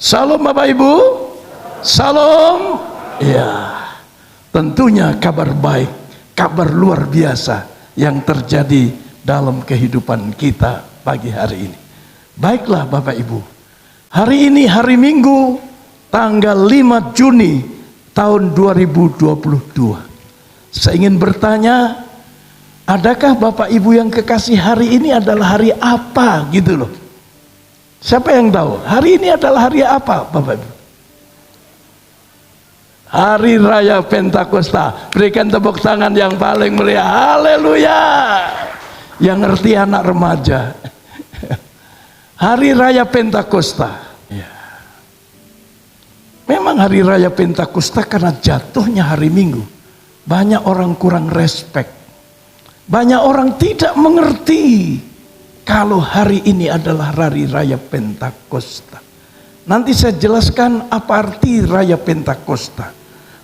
Salam Bapak Ibu. Salam. Ya, tentunya kabar baik, kabar luar biasa yang terjadi dalam kehidupan kita pagi hari ini. Baiklah Bapak Ibu, hari ini hari Minggu tanggal 5 Juni tahun 2022. Saya ingin bertanya, adakah Bapak Ibu yang kekasih hari ini adalah hari apa gitu loh? Siapa yang tahu? Hari ini adalah hari apa Bapak Ibu? Hari Raya Pentakosta. Berikan tepuk tangan yang paling meriah. Haleluya. Yang ngerti anak remaja. Hari Raya Pentakosta. Ya. Memang hari Raya Pentakosta karena jatuhnya hari Minggu. Banyak orang kurang respect. Banyak orang tidak mengerti kalau hari ini adalah hari Raya Pentakosta. Nanti saya jelaskan apa arti Raya Pentakosta.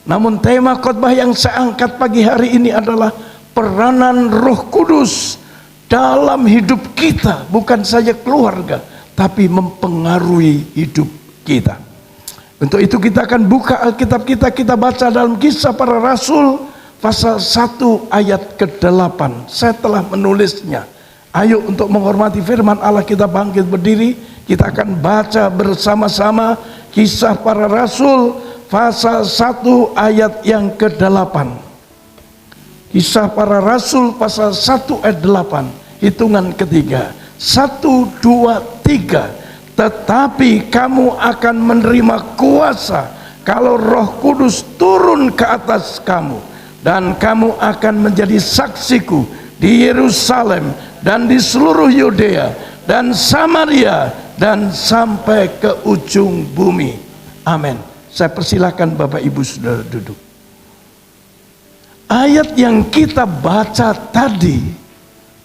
Namun tema khotbah yang saya angkat pagi hari ini adalah peranan Roh Kudus dalam hidup kita, bukan saja keluarga, tapi mempengaruhi hidup kita. Untuk itu kita akan buka Alkitab kita baca dalam Kisah Para Rasul pasal 1 ayat ke-8. Saya telah menulisnya. Ayo untuk menghormati firman Allah kita bangkit berdiri. Kita akan baca bersama-sama Kisah Para Rasul pasal 1 ayat yang ke-8. Kisah Para Rasul pasal 1 ayat 8. Hitungan ketiga. 1, 2, 3. Tetapi kamu akan menerima kuasa kalau Roh Kudus turun ke atas kamu, dan kamu akan menjadi saksiku di Yerusalem dan di seluruh Yudea dan Samaria dan sampai ke ujung bumi. Amin. Saya persilakan Bapak Ibu Saudara duduk. Ayat yang kita baca tadi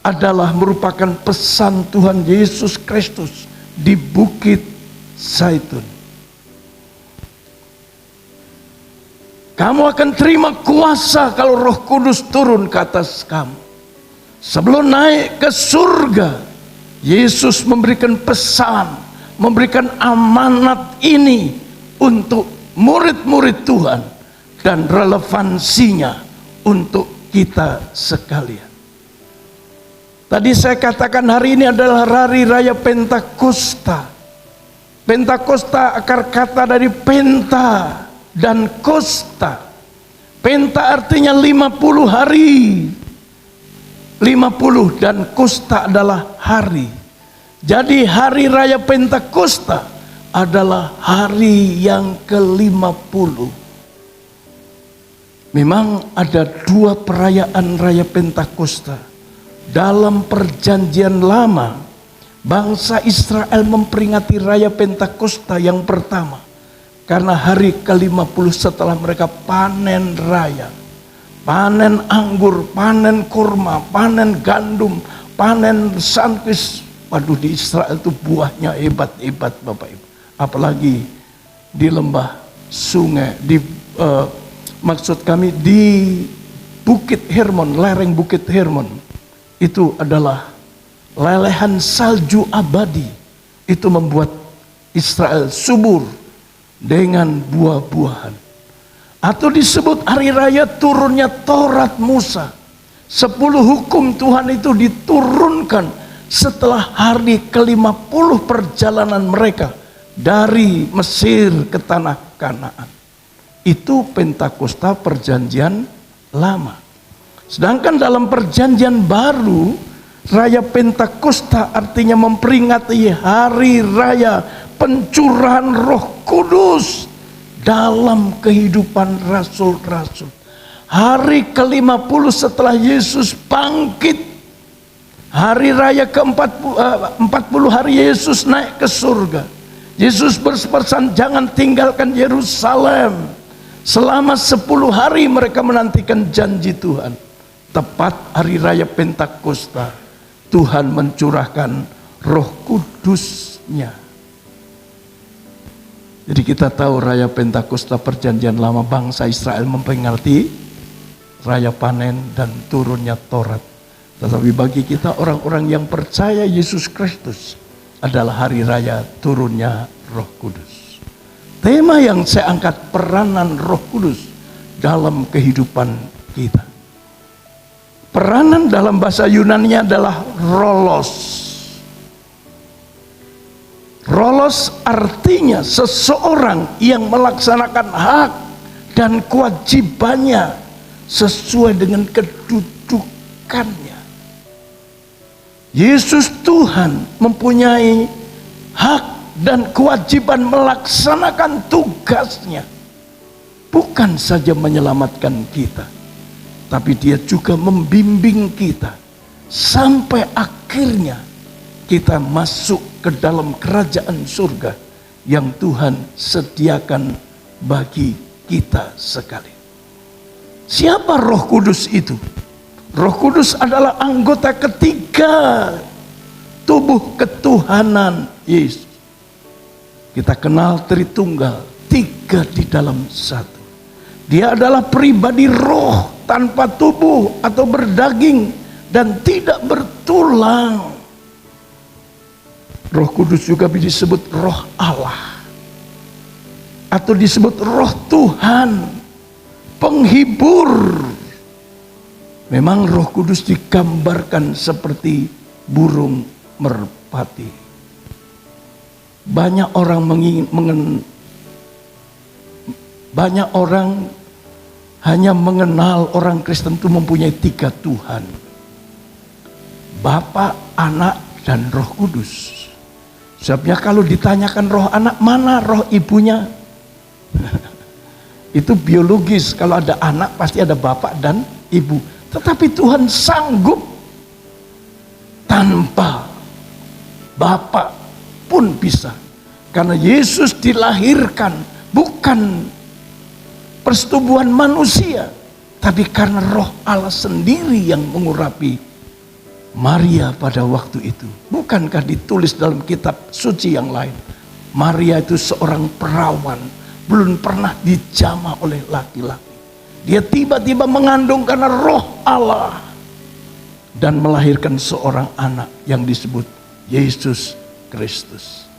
adalah merupakan pesan Tuhan Yesus Kristus di Bukit Zaitun. Kamu akan terima kuasa kalau Roh Kudus turun ke atas kamu. Sebelum naik ke surga, Yesus memberikan pesan, memberikan amanat ini untuk murid-murid Tuhan dan relevansinya untuk kita sekalian. Tadi saya katakan hari ini adalah hari Raya Pentakosta. Pentakosta akar kata dari penta dan kosta. Penta artinya 50 hari. 50 dan kosta adalah hari. Jadi hari Raya Pentakosta adalah hari yang ke-50. Memang ada dua perayaan Raya Pentakosta. Dalam perjanjian lama, bangsa Israel memperingati Raya Pentakosta yang pertama karena hari ke-50 setelah mereka panen raya. Panen anggur, panen kurma, panen gandum, panen santis. Waduh, di Israel itu buahnya hebat-hebat Bapak Ibu. Apalagi di lembah sungai, maksud kami di Bukit Hermon, lereng Bukit Hermon. Itu adalah lelehan salju abadi. Itu membuat Israel subur dengan buah-buahan. Atau disebut hari raya turunnya Taurat Musa. 10 hukum Tuhan itu diturunkan setelah hari ke-50 perjalanan mereka dari Mesir ke tanah Kanaan. Itu Pentakosta perjanjian lama. Sedangkan dalam perjanjian baru, Raya Pentakosta artinya memperingati hari raya pencurahan Roh Kudus dalam kehidupan rasul-rasul. Hari ke-50 setelah Yesus bangkit. Hari raya ke-40 hari Yesus naik ke surga. Yesus berpesan jangan tinggalkan Yerusalem. Selama 10 hari mereka menantikan janji Tuhan. Tepat hari raya Pentakosta, Tuhan mencurahkan Roh Kudus-Nya. Jadi kita tahu Raya Pentakosta perjanjian lama, bangsa Israel memperingati raya panen dan turunnya Taurat. Tetapi bagi kita orang-orang yang percaya Yesus Kristus adalah hari raya turunnya Roh Kudus. Tema yang saya angkat, peranan Roh Kudus dalam kehidupan kita. Peranan dalam bahasa Yunani adalah rolos. Rolos artinya seseorang yang melaksanakan hak dan kewajibannya sesuai dengan kedudukannya. Yesus Tuhan mempunyai hak dan kewajiban melaksanakan tugasnya. Bukan saja menyelamatkan kita, tapi dia juga membimbing kita sampai akhirnya kita masuk ke dalam kerajaan surga yang Tuhan sediakan bagi kita sekalian. Siapa Roh Kudus itu? Roh Kudus adalah anggota ketiga tubuh ketuhanan Yesus. Kita kenal Tritunggal, tiga di dalam satu. Dia adalah pribadi roh tanpa tubuh atau berdaging dan tidak bertulang. Roh Kudus juga disebut Roh Allah atau disebut Roh Tuhan, penghibur. Memang Roh Kudus digambarkan seperti burung merpati. Banyak orang hanya mengenal orang Kristen itu mempunyai tiga Tuhan. Bapa, Anak, dan Roh Kudus. Sebabnya kalau ditanyakan roh anak, mana roh ibunya? Itu biologis, kalau ada anak pasti ada bapak dan ibu. Tetapi Tuhan sanggup tanpa bapak pun bisa. Karena Yesus dilahirkan bukan persetubuhan manusia, tapi karena Roh Allah sendiri yang mengurapi Maria pada waktu itu. Bukankah ditulis dalam kitab suci yang lain, Maria itu seorang perawan, belum pernah dijamah oleh laki-laki. Dia tiba-tiba mengandung karena Roh Allah dan melahirkan seorang anak yang disebut Yesus Kristus.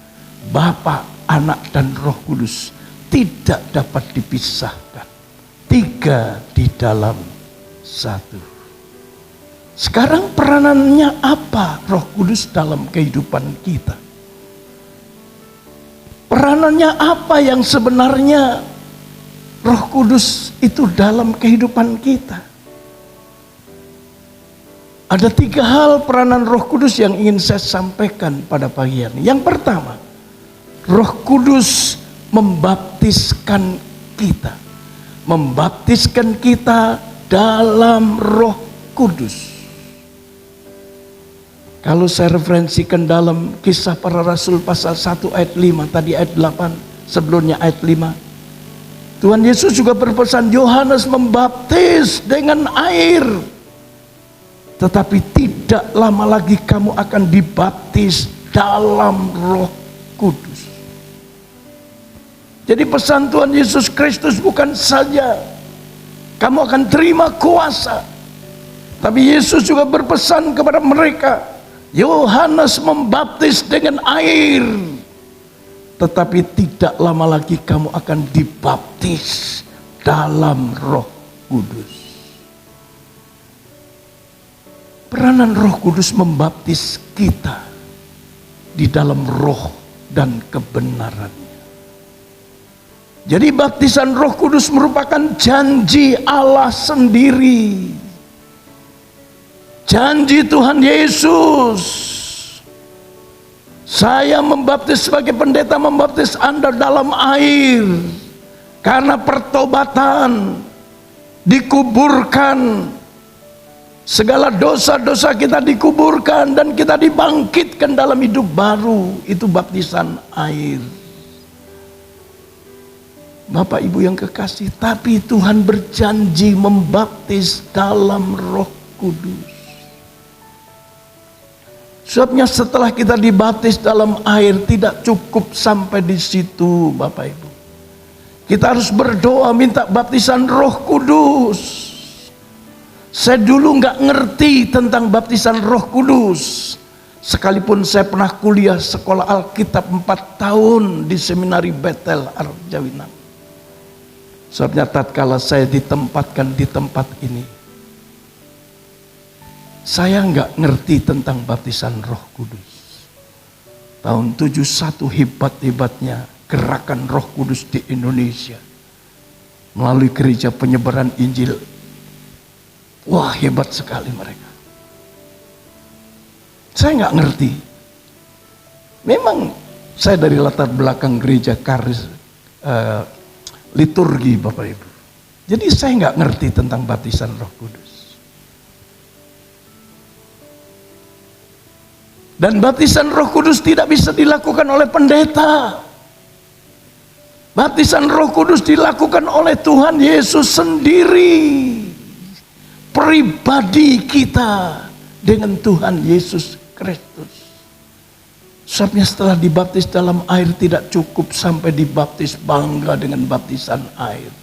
Bapa, Anak, dan Roh Kudus tidak dapat dipisahkan. Tiga di dalam satu. Sekarang peranannya apa Roh Kudus dalam kehidupan kita? Peranannya apa yang sebenarnya Roh Kudus itu dalam kehidupan kita? Ada tiga hal peranan Roh Kudus yang ingin saya sampaikan pada pagi ini. Yang pertama, Roh Kudus membaptiskan kita. Membaptiskan kita dalam Roh Kudus. Kalau saya referensikan dalam Kisah Para Rasul pasal 1 ayat 5, tadi ayat 8, sebelumnya ayat 5. Tuhan Yesus juga berpesan, Yohanes membaptis dengan air, tetapi tidak lama lagi kamu akan dibaptis dalam Roh Kudus. Jadi pesan Tuhan Yesus Kristus bukan saja kamu akan terima kuasa, tapi Yesus juga berpesan kepada mereka, Yohanes membaptis dengan air, tetapi tidak lama lagi kamu akan dibaptis dalam Roh Kudus. Peranan Roh Kudus membaptis kita di dalam roh dan kebenarannya. Jadi baptisan Roh Kudus merupakan janji Allah sendiri. Janji Tuhan Yesus. Saya membaptis sebagai pendeta, membaptis Anda dalam air. Karena pertobatan, dikuburkan. Segala dosa-dosa kita dikuburkan dan kita dibangkitkan dalam hidup baru. Itu baptisan air. Bapak Ibu yang kekasih, tapi Tuhan berjanji membaptis dalam Roh Kudus. Sebabnya setelah kita dibaptis dalam air tidak cukup sampai di situ, Bapak Ibu. Kita harus berdoa minta baptisan Roh Kudus. Saya dulu nggak ngerti tentang baptisan Roh Kudus. Sekalipun saya pernah kuliah sekolah Alkitab 4 tahun di seminari Bethel Arjawinang. Sebabnya tatkala saya ditempatkan di tempat ini, saya nggak ngerti tentang baptisan Roh Kudus. Tahun 71 hebat-hebatnya gerakan Roh Kudus di Indonesia. Melalui gereja penyebaran Injil. Wah, hebat sekali mereka. Saya nggak ngerti. Memang saya dari latar belakang gereja karis liturgi, Bapak Ibu. Jadi saya nggak ngerti tentang baptisan Roh Kudus. Dan baptisan Roh Kudus tidak bisa dilakukan oleh pendeta. Baptisan Roh Kudus dilakukan oleh Tuhan Yesus sendiri. Pribadi kita dengan Tuhan Yesus Kristus. Sebabnya setelah dibaptis dalam air tidak cukup sampai dibaptis bangga dengan baptisan air.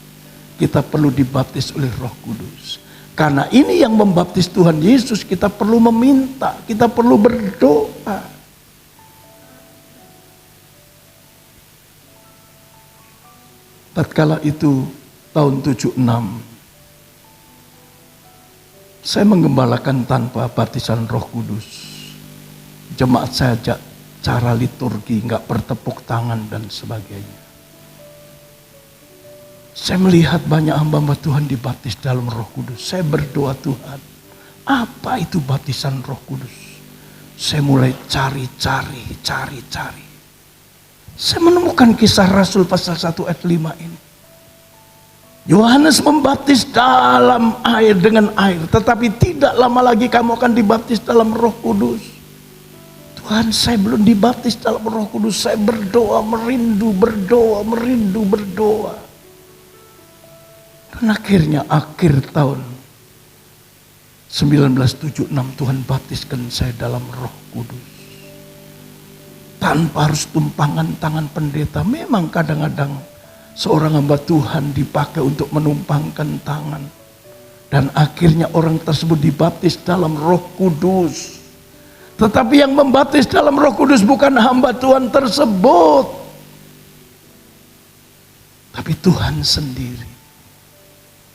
Kita perlu dibaptis oleh Roh Kudus. Karena ini yang membaptis Tuhan Yesus, kita perlu meminta, kita perlu berdoa. Tatkala itu tahun 76, saya menggembalakan tanpa baptisan Roh Kudus. Jemaat saya ajak cara liturgi, nggak bertepuk tangan dan sebagainya. Saya melihat banyak hamba-hamba Tuhan dibaptis dalam Roh Kudus. Saya berdoa, Tuhan, apa itu baptisan Roh Kudus? Saya mulai cari. Saya menemukan Kisah Rasul pasal 1 ayat 5 ini. Yohanes membaptis dalam air dengan air, tetapi tidak lama lagi kamu akan dibaptis dalam Roh Kudus. Tuhan, saya belum dibaptis dalam Roh Kudus. Saya berdoa, merindu. Dan akhirnya akhir tahun 1976 Tuhan baptiskan saya dalam Roh Kudus. Tanpa harus tumpangan tangan pendeta. Memang kadang-kadang seorang hamba Tuhan dipakai untuk menumpangkan tangan. Dan akhirnya orang tersebut dibaptis dalam Roh Kudus. Tetapi yang membaptis dalam Roh Kudus bukan hamba Tuhan tersebut, tapi Tuhan sendiri.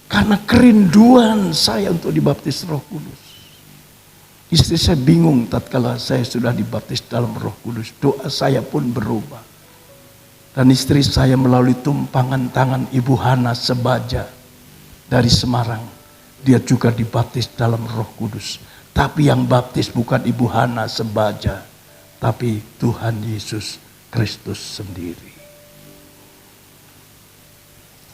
Karena kerinduan saya untuk dibaptis Roh Kudus. Istri saya bingung tatkala saya sudah dibaptis dalam Roh Kudus. Doa saya pun berubah. Dan istri saya melalui tumpangan tangan Ibu Hana Sebaja dari Semarang, dia juga dibaptis dalam Roh Kudus. Tapi yang baptis bukan Ibu Hana Sebaja, tapi Tuhan Yesus Kristus sendiri.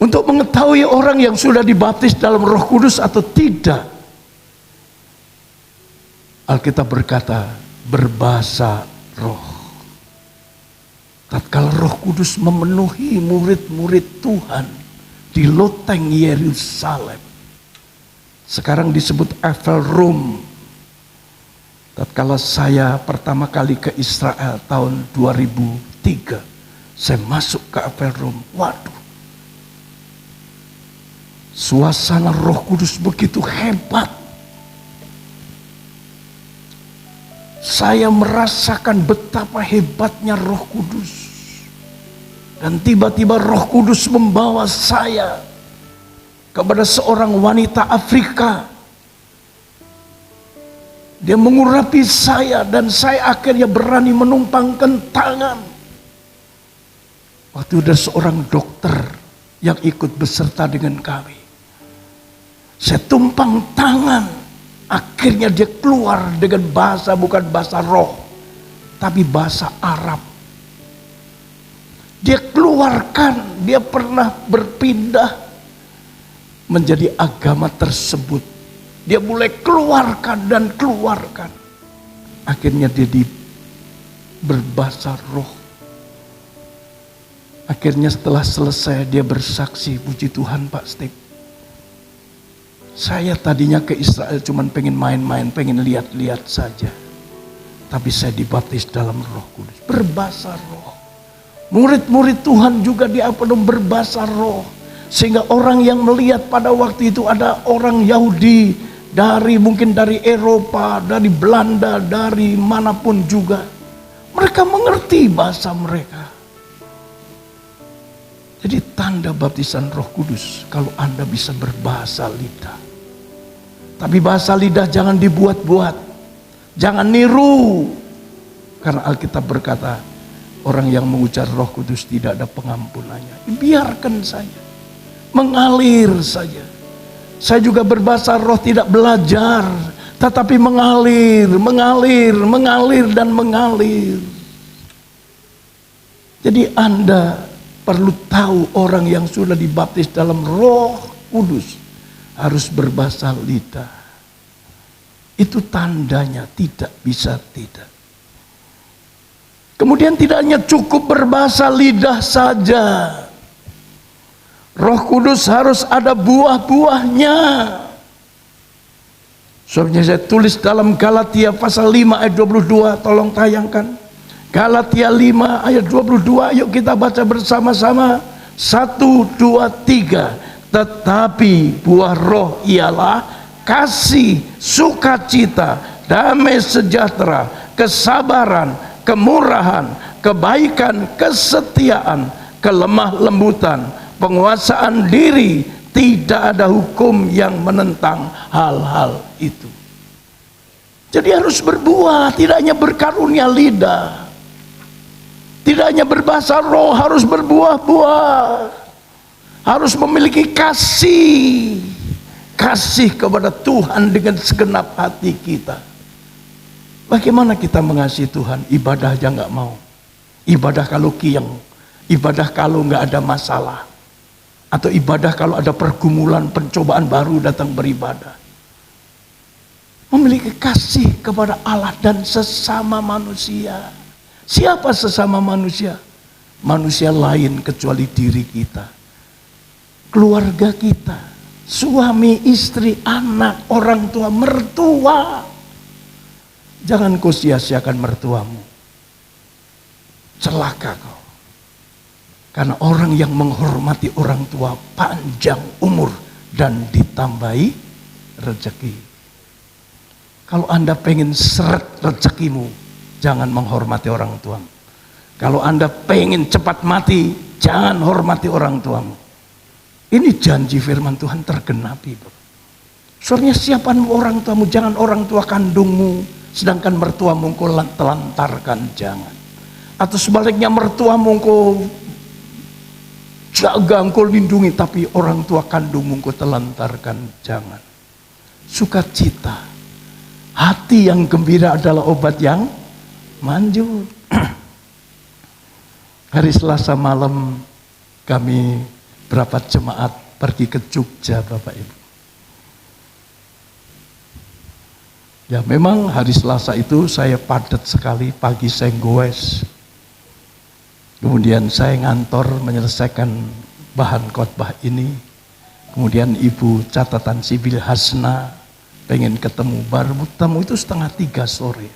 Untuk mengetahui orang yang sudah dibaptis dalam Roh Kudus atau tidak, Alkitab berkata berbahasa roh. Tatkala Roh Kudus memenuhi murid-murid Tuhan di loteng Yerusalem, sekarang disebut Eiffel Room. Tatkala saya pertama kali ke Israel tahun 2003, saya masuk ke Eiffel Room. Waduh, suasana Roh Kudus begitu hebat. Saya merasakan betapa hebatnya Roh Kudus. Dan tiba-tiba Roh Kudus membawa saya kepada seorang wanita Afrika. Dia mengurapi saya dan saya akhirnya berani menumpangkan tangan. Waktu ada seorang dokter yang ikut beserta dengan kami. Saya tumpang tangan. Akhirnya dia keluar dengan bahasa, bukan bahasa roh, tapi bahasa Arab. Dia keluarkan, dia pernah berpindah menjadi agama tersebut. Dia mulai keluarkan dan keluarkan. Akhirnya dia berbahasa roh. Akhirnya setelah selesai dia bersaksi, puji Tuhan Pak Steve. Saya tadinya ke Israel cuman pengen main-main, pengen lihat-lihat saja. Tapi saya dibaptis dalam Roh Kudus, berbahasa roh. Murid-murid Tuhan juga diapenuhi berbahasa roh. Sehingga orang yang melihat pada waktu itu ada orang Yahudi mungkin dari Eropa, dari Belanda, dari manapun juga. Mereka mengerti bahasa mereka. Jadi tanda baptisan Roh Kudus kalau Anda bisa berbahasa lidah. Tapi bahasa lidah jangan dibuat-buat. Jangan niru. Karena Alkitab berkata, orang yang mengucap Roh Kudus tidak ada pengampunannya. Biarkan saja. Mengalir saja. Saya juga berbahasa roh tidak belajar, tetapi mengalir dan mengalir. Jadi Anda perlu tahu orang yang sudah dibaptis dalam Roh Kudus harus berbahasa lidah. Itu tandanya, tidak bisa tidak. Kemudian tidak hanya cukup berbahasa lidah saja. Roh Kudus harus ada buah-buahnya. Sebabnya saya tulis dalam Galatia pasal 5 ayat 22, tolong tayangkan. Galatia 5 ayat 22, yuk kita baca bersama-sama. 1, 2, 3. Tetapi buah roh ialah kasih, sukacita, damai sejahtera, kesabaran, kemurahan, kebaikan, kesetiaan, kelemah lembutan, penguasaan diri. Tidak ada hukum yang menentang hal-hal itu. Jadi harus berbuah, tidak hanya berkarunia lidah. Tidak hanya berbahasa roh, harus berbuah-buah. Harus memiliki kasih. Kasih kepada Tuhan dengan segenap hati kita. Bagaimana kita mengasihi Tuhan? Ibadah aja nggak mau. Ibadah kalau kiyeng. Ibadah kalau nggak ada masalah. Atau ibadah kalau ada pergumulan, pencobaan baru datang beribadah. Memiliki kasih kepada Allah dan sesama manusia. Siapa sesama manusia? Manusia lain kecuali diri kita. Keluarga kita. Suami, istri, anak, orang tua, mertua. Jangan kau sia-siakan mertuamu. Celaka kau. Karena orang yang menghormati orang tua panjang umur dan ditambahi rezeki. Kalau Anda pengen seret rezekimu, jangan menghormati orang tuamu. Kalau Anda pengen cepat mati, jangan hormati orang tuamu. Ini janji firman Tuhan tergenapi. Soalnya siapa orang tuamu, jangan orang tua kandungmu, sedangkan mertuamu kau telantarkan, jangan. Atau sebaliknya mertuamu kau jaga, engkau lindungi, tapi orang tua kandungmu engkau telantarkan, jangan. Sukacita, hati yang gembira adalah obat yang manjur. Hari Selasa malam kami berapa jemaat pergi ke Jogja, Bapak Ibu. Ya memang hari Selasa itu saya padat sekali, pagi saya goes. Kemudian saya ngantor menyelesaikan bahan khotbah ini. Kemudian Ibu catatan sipil Hasna pengen ketemu, baru ketemu itu 2:30 sore.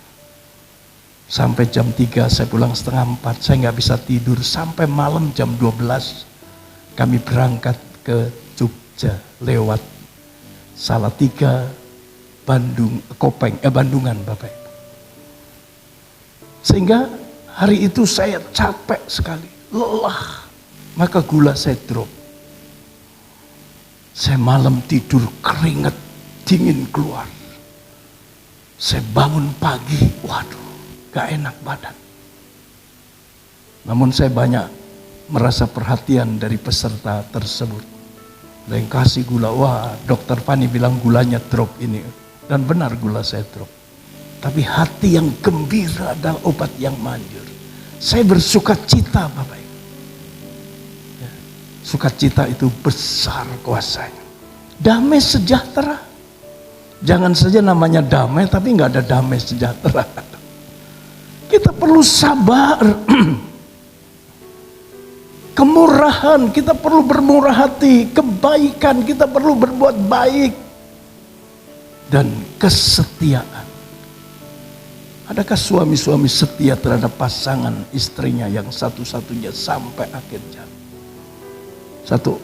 Sampai jam 3 saya pulang 3:30, saya nggak bisa tidur sampai malam jam 12. Kami berangkat ke Jogja lewat Salatiga, Bandungan, Bapak Ibu. Sehingga hari itu saya capek sekali, lelah, maka gula saya drop. Saya malam tidur keringat dingin keluar. Saya bangun pagi, waduh, gak enak badan. Namun saya banyak merasa perhatian dari peserta tersebut. Ada yang kasih gula, wah dokter Fani bilang gulanya drop ini. Dan benar gula saya drop. Tapi hati yang gembira adalah obat yang manjur. Saya bersuka cita, Bapak Ibu. Ya, sukacita itu besar kuasanya. Damai sejahtera. Jangan saja namanya damai, tapi nggak ada damai sejahtera. Kita perlu sabar. Kemurahan, kita perlu bermurah hati. Kebaikan, kita perlu berbuat baik. Dan kesetiaan. Adakah suami-suami setia terhadap pasangan istrinya yang satu-satunya sampai akhir zaman? Satu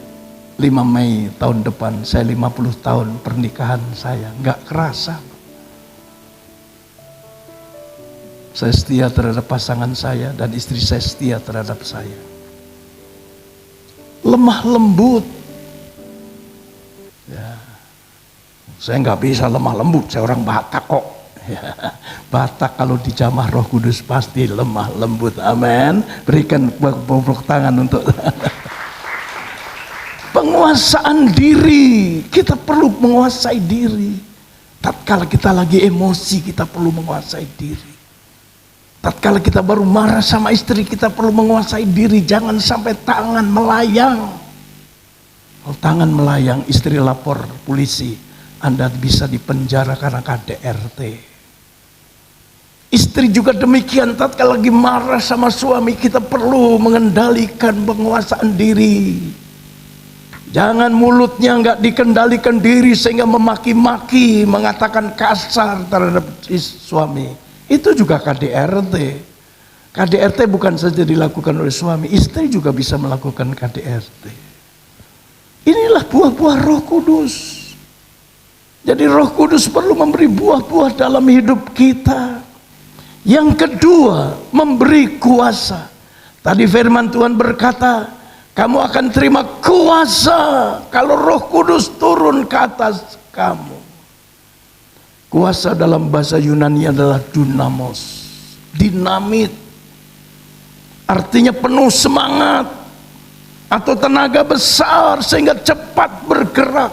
5 Mei tahun depan saya 50 tahun pernikahan saya. Nggak kerasa. Saya setia terhadap pasangan saya dan istri saya setia terhadap saya. Lemah lembut. Ya. Saya nggak bisa lemah lembut, saya orang Batak kok. Ya. Batak kalau dijamah Roh Kudus pasti lemah lembut. Amin. Berikan tepuk tangan untuk penguasaan diri. Kita perlu menguasai diri. Tatkala kita lagi emosi, kita perlu menguasai diri. Tatkala kita baru marah sama istri, kita perlu menguasai diri. Jangan sampai tangan melayang. Kalau tangan melayang, istri lapor polisi, Anda bisa dipenjara karena KDRT. Istri juga demikian. Tatkala lagi marah sama suami, kita perlu mengendalikan penguasaan diri. Jangan mulutnya nggak dikendalikan diri sehingga memaki-maki, mengatakan kasar terhadap suami. Itu juga KDRT. KDRT bukan saja dilakukan oleh suami, istri juga bisa melakukan KDRT. Inilah buah-buah Roh Kudus. Jadi Roh Kudus perlu memberi buah-buah dalam hidup kita. Yang kedua, memberi kuasa. Tadi firman Tuhan berkata, kamu akan terima kuasa kalau Roh Kudus turun ke atas kamu. Kuasa dalam bahasa Yunani adalah dunamos, dinamit. Artinya penuh semangat atau tenaga besar sehingga cepat bergerak.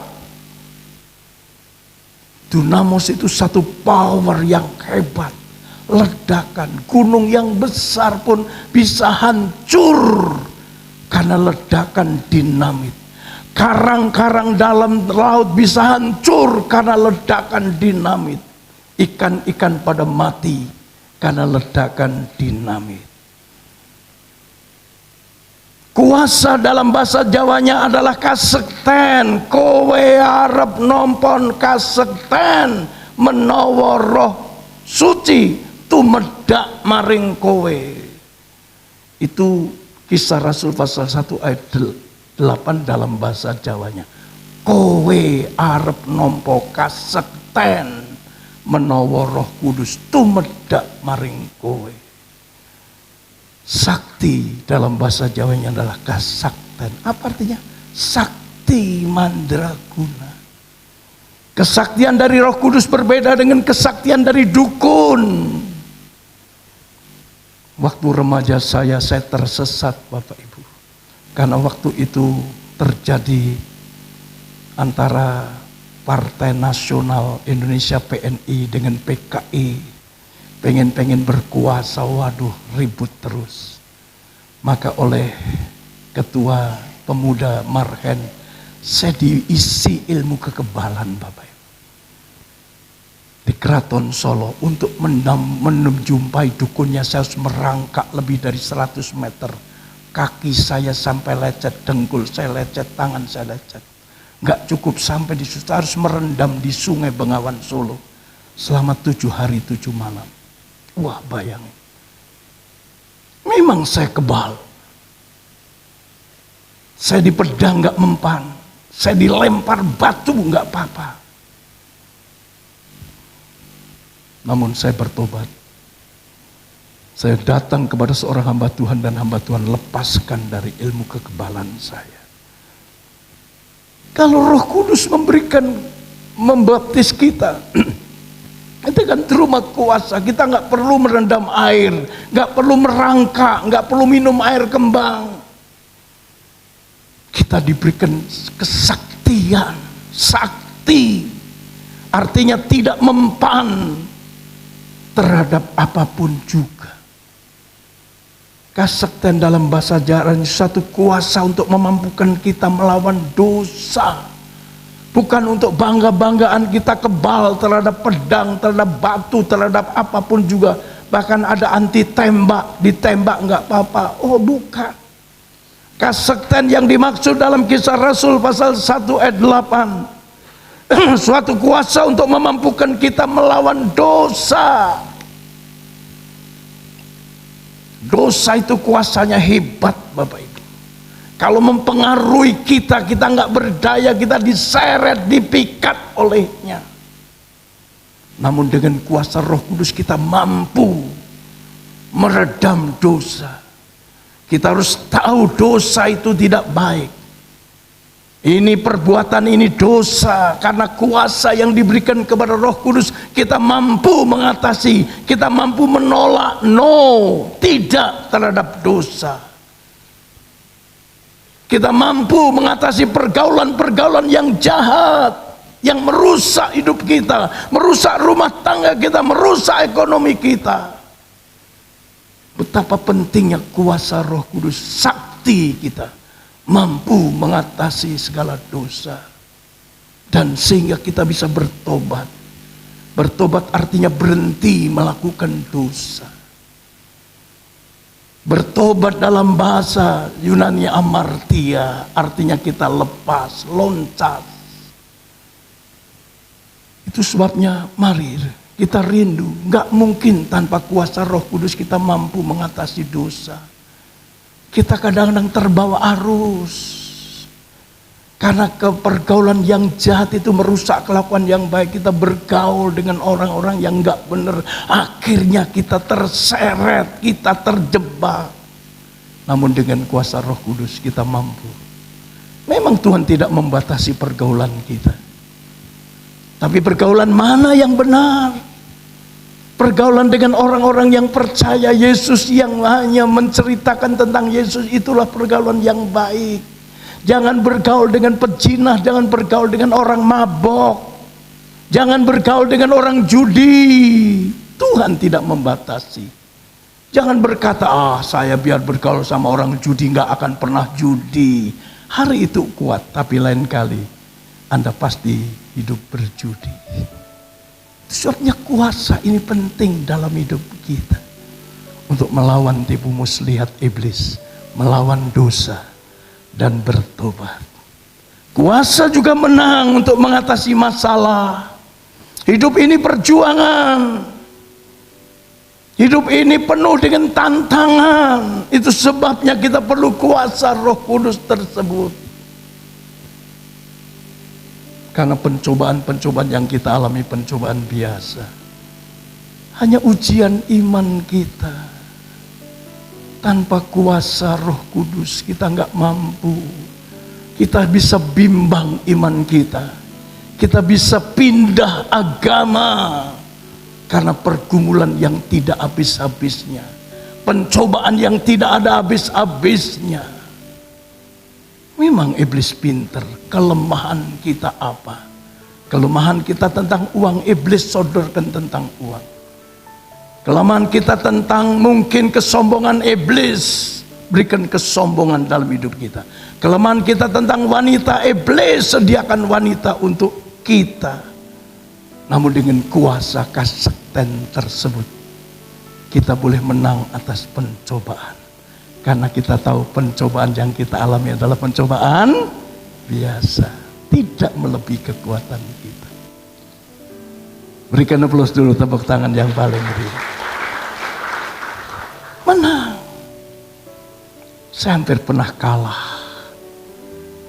Dunamos itu satu power yang hebat. Ledakan, gunung yang besar pun bisa hancur karena ledakan dinamit. Karang-karang dalam laut bisa hancur karena ledakan dinamit. Ikan-ikan pada mati karena ledakan dinamit. Kuasa dalam bahasa Jawanya adalah kasekten. Kowe arep nompon kasekten menawa roh suci tumedak maring kowe. Itu Kisah Rasul pasal 1 ayat 8 dalam bahasa Jawanya. Kowe arep nampa kasekten menawa Roh Kudus tumedak maring kowe. Sakti dalam bahasa Jawanya adalah kasakten. Apa artinya? Sakti mandraguna. Kesaktian dari Roh Kudus berbeda dengan kesaktian dari dukun. Waktu remaja saya tersesat Bapak Ibu. Karena waktu itu terjadi antara Partai Nasional Indonesia PNI dengan PKI. Pengen berkuasa, waduh ribut terus. Maka oleh Ketua Pemuda Marhen, saya diisi ilmu kekebalan Bapak Ibu. Di Keraton Solo untuk menjumpai dukunnya saya harus merangkak lebih dari 100 meter. Kaki saya sampai lecet, dengkul saya lecet, tangan saya lecet. Nggak cukup sampai di situ, harus merendam di Sungai Bengawan Solo selama 7 hari 7 malam. Wah bayangin. Memang saya kebal. Saya dipedang nggak mempan. Saya dilempar batu nggak apa-apa. Namun saya bertobat. Saya datang kepada seorang hamba Tuhan dan hamba Tuhan lepaskan dari ilmu kekebalan saya. Kalau Roh Kudus membaptis kita, itu kan terima kuasa. Kita nggak perlu merendam air, nggak perlu merangkak, nggak perlu minum air kembang. Kita diberikan kesaktian, sakti, artinya tidak mempan terhadap apapun juga. Kasekten dalam bahasa Jawa satu kuasa untuk memampukan kita melawan dosa. Bukan untuk bangga-banggaan kita kebal terhadap pedang, terhadap batu, terhadap apapun juga. Bahkan ada anti tembak, ditembak nggak apa-apa. Oh bukan. Kasekten yang dimaksud dalam Kisah Rasul pasal 1 ayat 8. Suatu kuasa untuk memampukan kita melawan dosa. Dosa itu kuasanya hebat Bapak Ibu. Kalau mempengaruhi kita, kita nggak berdaya, kita diseret, dipikat olehnya. Namun dengan kuasa Roh Kudus kita mampu meredam dosa. Kita harus tahu dosa itu tidak baik. Ini perbuatan ini dosa, karena kuasa yang diberikan kepada Roh Kudus kita mampu mengatasi, kita mampu menolak tidak terhadap dosa. Kita mampu mengatasi pergaulan-pergaulan yang jahat, yang merusak hidup kita, merusak rumah tangga kita, merusak ekonomi kita. Betapa pentingnya kuasa Roh Kudus, sakti kita mampu mengatasi segala dosa. Dan sehingga kita bisa bertobat. Bertobat artinya berhenti melakukan dosa. Bertobat dalam bahasa Yunani amartia, artinya kita lepas, loncat. Itu sebabnya mari kita rindu. Gak mungkin tanpa kuasa Roh Kudus kita mampu mengatasi dosa. Kita kadang-kadang terbawa arus. Karena kepergaulan yang jahat itu merusak kelakuan yang baik. Kita bergaul dengan orang-orang yang gak benar. Akhirnya kita terseret, kita terjebak. Namun dengan kuasa Roh Kudus kita mampu. Memang Tuhan tidak membatasi pergaulan kita. Tapi pergaulan mana yang benar? Pergaulan dengan orang-orang yang percaya Yesus, yang hanya menceritakan tentang Yesus, itulah pergaulan yang baik. Jangan bergaul dengan pejinah, jangan bergaul dengan orang mabok, jangan bergaul dengan orang judi. Tuhan tidak membatasi. Jangan berkata, saya biar bergaul sama orang judi, gak akan pernah judi. Hari itu kuat, tapi lain kali Anda pasti hidup berjudi. Sebabnya kuasa ini penting dalam hidup kita. Untuk melawan tipu muslihat iblis, melawan dosa, dan bertobat. Kuasa juga menang untuk mengatasi masalah. Hidup ini perjuangan. Hidup ini penuh dengan tantangan. Itu sebabnya kita perlu kuasa Roh Kudus tersebut. Karena pencobaan-pencobaan yang kita alami pencobaan biasa. Hanya ujian iman kita. Tanpa kuasa Roh Kudus kita nggak mampu. Kita bisa bimbang iman kita. Kita bisa pindah agama. Karena pergumulan yang tidak habis-habisnya. Pencobaan yang tidak ada habis-habisnya. Memang iblis pinter. Kelemahan kita apa? Kelemahan kita tentang uang, iblis sodorkan tentang uang. Kelemahan kita tentang mungkin kesombongan, iblis berikan kesombongan dalam hidup kita. Kelemahan kita tentang wanita, iblis sediakan wanita untuk kita. Namun dengan kuasa kasekten tersebut kita boleh menang atas pencobaan. Karena kita tahu pencobaan yang kita alami adalah pencobaan biasa, tidak melebihi kekuatan kita. Berikan aplaus dulu, tepuk tangan yang paling meriah. Menang. Saya hampir pernah kalah.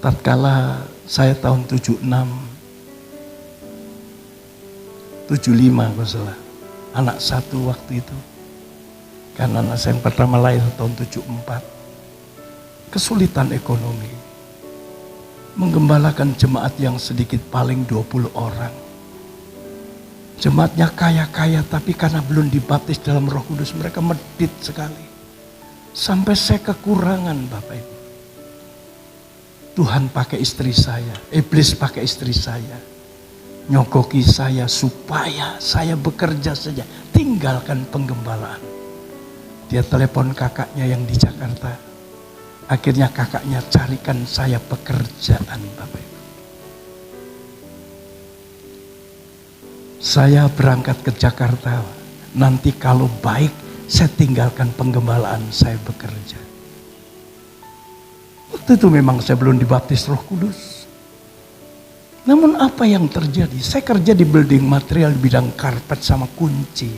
Tatkala saya tahun 76, 75 kalau salah. Anak satu waktu itu. Karena anak saya yang pertama lahir tahun 74. Kesulitan ekonomi. Menggembalakan jemaat yang sedikit paling 20 orang. Jemaatnya kaya-kaya, tapi karena belum dibaptis dalam Roh Kudus, mereka medit sekali. Sampai saya kekurangan, Bapak Ibu. Tuhan pakai istri saya, iblis pakai istri saya. Nyogoki saya supaya saya bekerja saja, tinggalkan penggembalaan. Dia telepon kakaknya yang di Jakarta. Akhirnya kakaknya carikan saya pekerjaan, Bapak Ibu. Saya berangkat ke Jakarta. Nanti kalau baik, saya tinggalkan penggembalaan, saya bekerja. Waktu itu memang saya belum dibaptis Roh Kudus. Namun apa yang terjadi? Saya kerja di building material di bidang karpet sama kunci.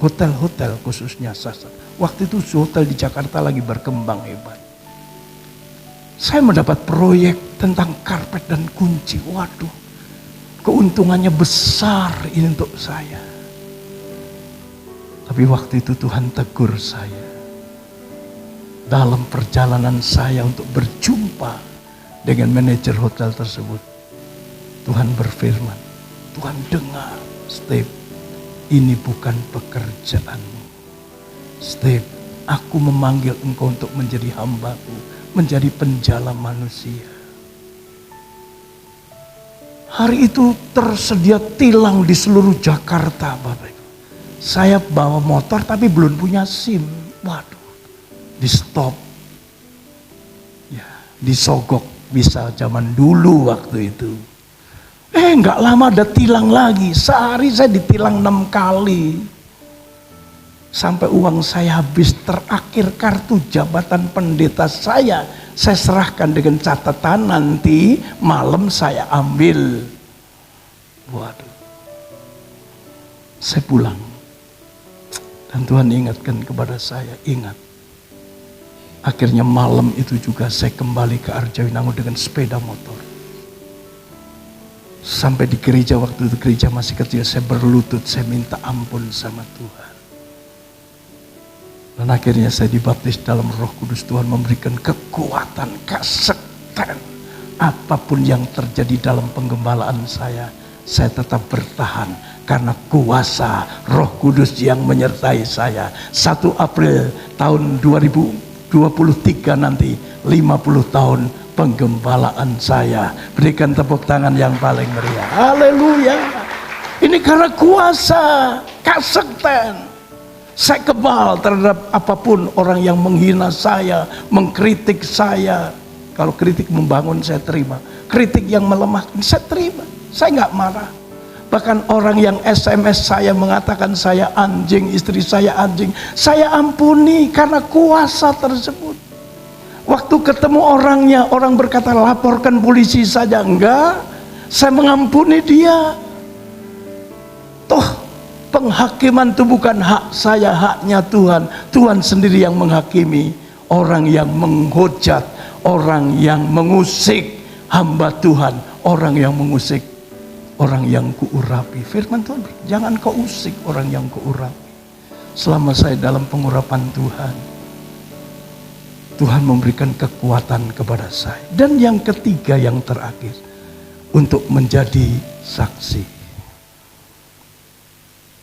Hotel-hotel khususnya Sasa. Waktu itu hotel di Jakarta lagi berkembang hebat. Saya mendapat proyek tentang karpet dan kunci. Waduh, keuntungannya besar ini untuk saya. Tapi waktu itu Tuhan tegur saya. Dalam perjalanan saya untuk berjumpa dengan manajer hotel tersebut, Tuhan berfirman, Tuhan dengar, Steve, ini bukan pekerjaanmu. Steve, aku memanggil engkau untuk menjadi hambaku, menjadi penjala manusia. Hari itu tersedia tilang di seluruh Jakarta, Bapak Ibu. Saya bawa motor tapi belum punya SIM. Waduh, di stop. Ya, disogok bisa zaman dulu waktu itu. Nggak lama ada tilang lagi. Sehari saya ditilang 6 kali. Sampai uang saya habis, terakhir kartu jabatan pendeta saya serahkan dengan catatan nanti malam saya ambil. Waduh. Saya pulang. Dan Tuhan ingatkan kepada saya, ingat. Akhirnya malam itu juga saya kembali ke Arjawinangun dengan sepeda motor. Sampai di gereja, waktu itu gereja masih kecil, saya berlutut, saya minta ampun sama Tuhan. Dan akhirnya saya dibaptis dalam Roh Kudus. Tuhan memberikan kekuatan, kesekten. Apapun yang terjadi dalam penggembalaan saya tetap bertahan. Karena kuasa Roh Kudus yang menyertai saya. 1 April tahun 2023 nanti, 50 tahun penggembalaan saya. Berikan tepuk tangan yang paling meriah. Haleluya. Ini karena kuasa, kesekten. Saya kebal terhadap apapun orang yang menghina saya, mengkritik saya. Kalau kritik membangun saya terima. Kritik yang melemahkan saya terima. Saya nggak marah. Bahkan orang yang SMS saya mengatakan saya anjing, istri saya anjing, saya ampuni karena kuasa tersebut. Waktu ketemu orangnya, orang berkata laporkan polisi saja. Enggak, saya mengampuni dia. Toh penghakiman itu bukan hak saya, haknya Tuhan. Tuhan sendiri yang menghakimi. Orang yang menghujat, orang yang mengusik hamba Tuhan, orang yang mengusik orang yang kuurapi. Firman Tuhan, jangan kau usik orang yang kuurapi. Selama saya dalam pengurapan Tuhan, Tuhan memberikan kekuatan kepada saya. Dan yang ketiga, yang terakhir, untuk menjadi saksi.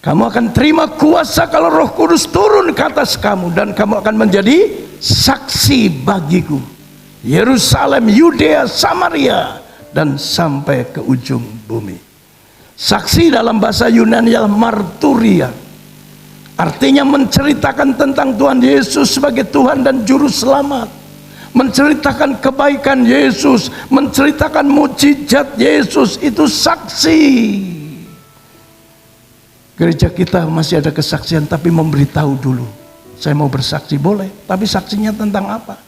Kamu akan terima kuasa kalau Roh Kudus turun ke atas kamu, dan kamu akan menjadi saksi bagiku. Yerusalem, Yudea, Samaria, dan sampai ke ujung bumi. Saksi dalam bahasa Yunani adalah marturia. Artinya menceritakan tentang Tuhan Yesus sebagai Tuhan dan Juru Selamat. Menceritakan kebaikan Yesus, menceritakan mujizat Yesus, itu saksi. Gereja kita masih ada kesaksian, tapi memberitahu dulu. Saya mau bersaksi, boleh, tapi saksinya tentang apa?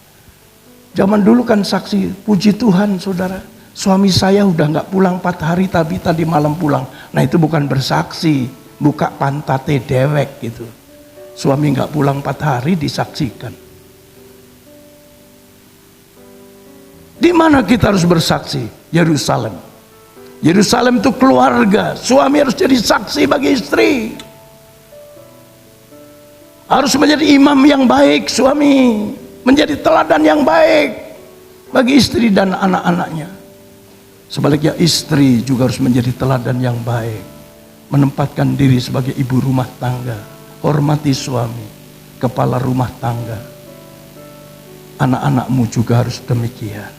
Zaman dulu kan saksi, puji Tuhan saudara, suami saya udah gak pulang 4 hari, tapi tadi malam pulang. Nah itu bukan bersaksi, buka pantate dewek gitu. Suami gak pulang 4 hari disaksikan. Di mana kita harus bersaksi? Yerusalem. Yerusalem itu keluarga. Suami harus jadi saksi bagi istri. Harus menjadi imam yang baik suami. Menjadi teladan yang baik bagi istri dan anak-anaknya. Sebaliknya istri juga harus menjadi teladan yang baik. Menempatkan diri sebagai ibu rumah tangga. Hormati suami, kepala rumah tangga. Anak-anakmu juga harus demikian.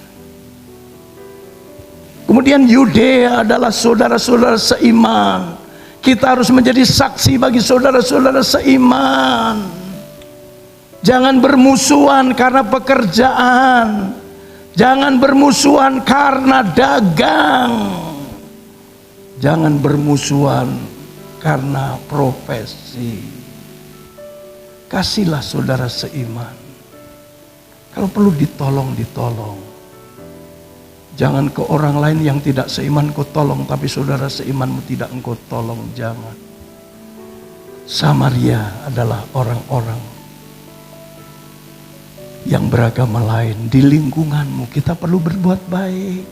Kemudian Yudea adalah saudara-saudara seiman. Kita harus menjadi saksi bagi saudara-saudara seiman. Jangan bermusuhan karena pekerjaan. Jangan bermusuhan karena dagang. Jangan bermusuhan karena profesi. Kasihlah saudara seiman. Kalau perlu ditolong, ditolong. Jangan ke orang lain yang tidak seiman kau tolong, tapi saudara seimanmu tidak engkau tolong. Jangan. Samaria adalah orang-orang yang beragama lain di lingkunganmu. Kita perlu berbuat baik.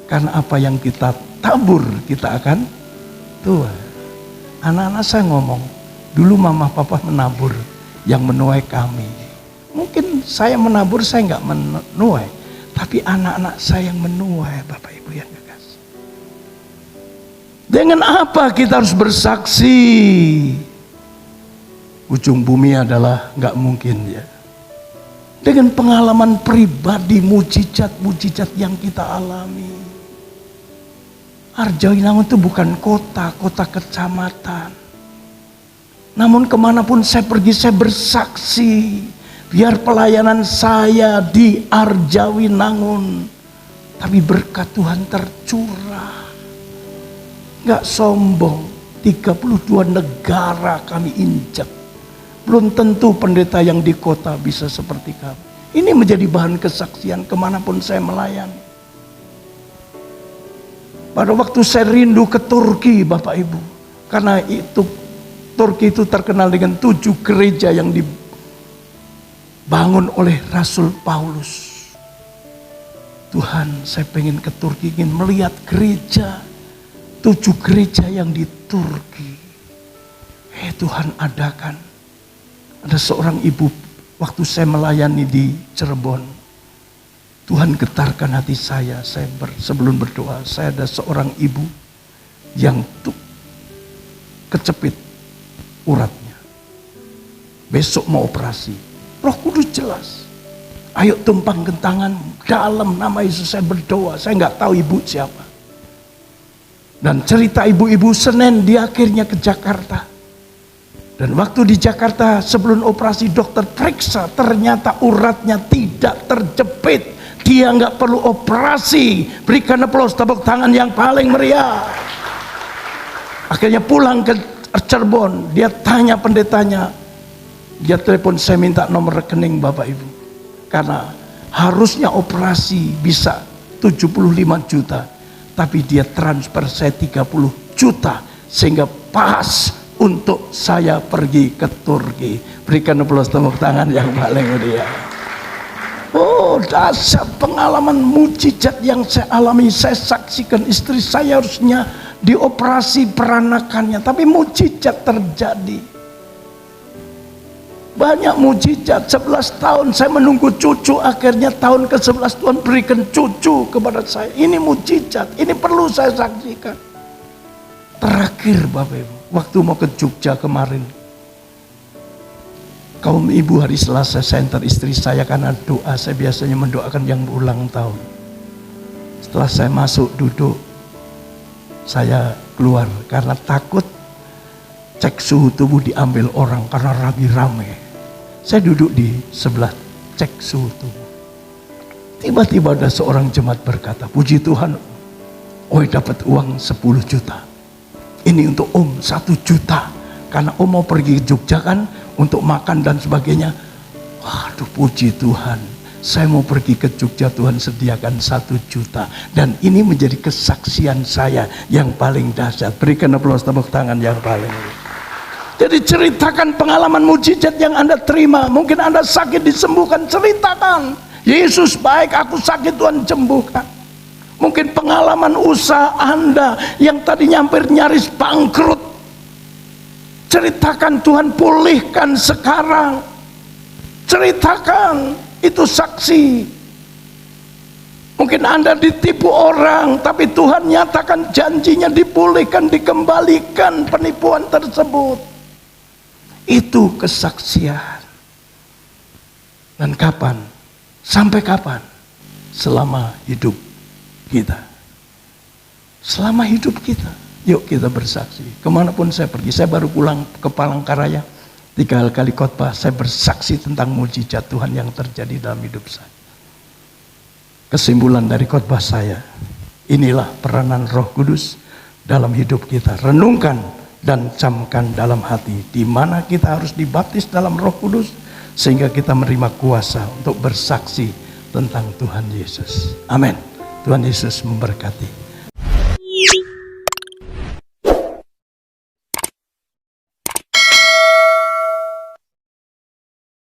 Karena apa yang kita tabur, kita akan tuai. Anak-anak saya ngomong, dulu mama papa menabur, yang menuai kami. Mungkin saya menabur, saya nggak menuai. Tapi anak-anak saya yang menuai, Bapak Ibu yang kekasih. Dengan apa kita harus bersaksi? Ujung bumi adalah nggak mungkin ya. Dengan pengalaman pribadi, mujizat-mujizat yang kita alami. Arjawinangun itu bukan kota kecamatan. Namun kemanapun saya pergi, saya bersaksi. Biar pelayanan saya di Arjawinangun, tapi berkat Tuhan tercurah. Gak sombong, 32 negara kami injak. Belum tentu pendeta yang di kota bisa seperti kami. Ini menjadi bahan kesaksian kemanapun saya melayani. Pada waktu saya rindu ke Turki, Bapak Ibu. Karena itu Turki itu terkenal dengan 7 gereja yang dibangun oleh Rasul Paulus. Tuhan, saya pengen ke Turki, ingin melihat gereja. 7 gereja yang di Turki. Tuhan adakan. Ada seorang ibu, waktu saya melayani di Cirebon, Tuhan getarkan hati saya. Sebelum berdoa, saya ada seorang ibu yang kecepit uratnya. Besok mau operasi. Roh Kudus jelas. Ayo tumpang gentangan dalam nama Yesus, saya berdoa. Saya nggak tahu ibu siapa. Dan cerita ibu-ibu, Senin dia akhirnya ke Jakarta. Dan waktu di Jakarta sebelum operasi dokter periksa, ternyata uratnya tidak terjepit. Dia nggak perlu operasi. Berikan aplaus, tepuk tangan yang paling meriah. Akhirnya pulang ke Cirebon, dia tanya pendetanya. Dia telepon, saya minta nomor rekening Bapak Ibu. Karena harusnya operasi bisa 75 juta. Tapi dia transfer saya 30 juta. Sehingga pas untuk saya pergi ke Turki. Berikan aplaus, tepuk tangan yang paling meriah. Oh, dahsyat pengalaman mujizat yang saya alami. Saya saksikan istri saya harusnya dioperasi peranakannya, tapi mujizat terjadi. Banyak mujizat. 11 tahun saya menunggu cucu, akhirnya tahun ke-11 Tuhan berikan cucu kepada saya. Ini mujizat, ini perlu saya saksikan. Terakhir Bapak Ibu, waktu mau ke Jogja kemarin, kaum ibu hari Selasa center istri saya, karena doa saya biasanya mendoakan yang berulang tahun. Setelah saya masuk duduk, saya keluar karena takut cek suhu tubuh diambil orang karena rame. Saya duduk di sebelah cek suhu tubuh. Tiba-tiba ada seorang jemaat berkata, puji Tuhan, oi dapat uang 10 juta. Ini untuk Om 1 juta. Karena Om mau pergi ke Jogja kan, untuk makan dan sebagainya. Waduh, puji Tuhan. Saya mau pergi ke Jogja, Tuhan sediakan 1 juta. Dan ini menjadi kesaksian saya yang paling dahsyat. Berikan aplaus, tepuk tangan yang paling. Jadi ceritakan pengalaman mujizat yang Anda terima. Mungkin Anda sakit disembuhkan, ceritakan. Yesus baik, aku sakit, Tuhan sembuhkan. Mungkin pengalaman usaha Anda yang tadinya hampir nyaris bangkrut. Ceritakan, Tuhan pulihkan sekarang. Ceritakan, itu saksi. Mungkin Anda ditipu orang, tapi Tuhan nyatakan janjinya dipulihkan, dikembalikan penipuan tersebut. Itu kesaksian. Dan kapan? Sampai kapan? Selama hidup kita. Selama hidup kita. Yuk kita bersaksi. Kemanapun saya pergi. Saya baru pulang ke Palangkaraya. 3 kali khotbah. Saya bersaksi tentang mujizat Tuhan yang terjadi dalam hidup saya. Kesimpulan dari khotbah saya. Inilah peranan Roh Kudus dalam hidup kita. Renungkan dan camkan dalam hati. Di mana kita harus dibaptis dalam Roh Kudus. Sehingga kita menerima kuasa untuk bersaksi tentang Tuhan Yesus. Amin. Tuhan Yesus memberkati.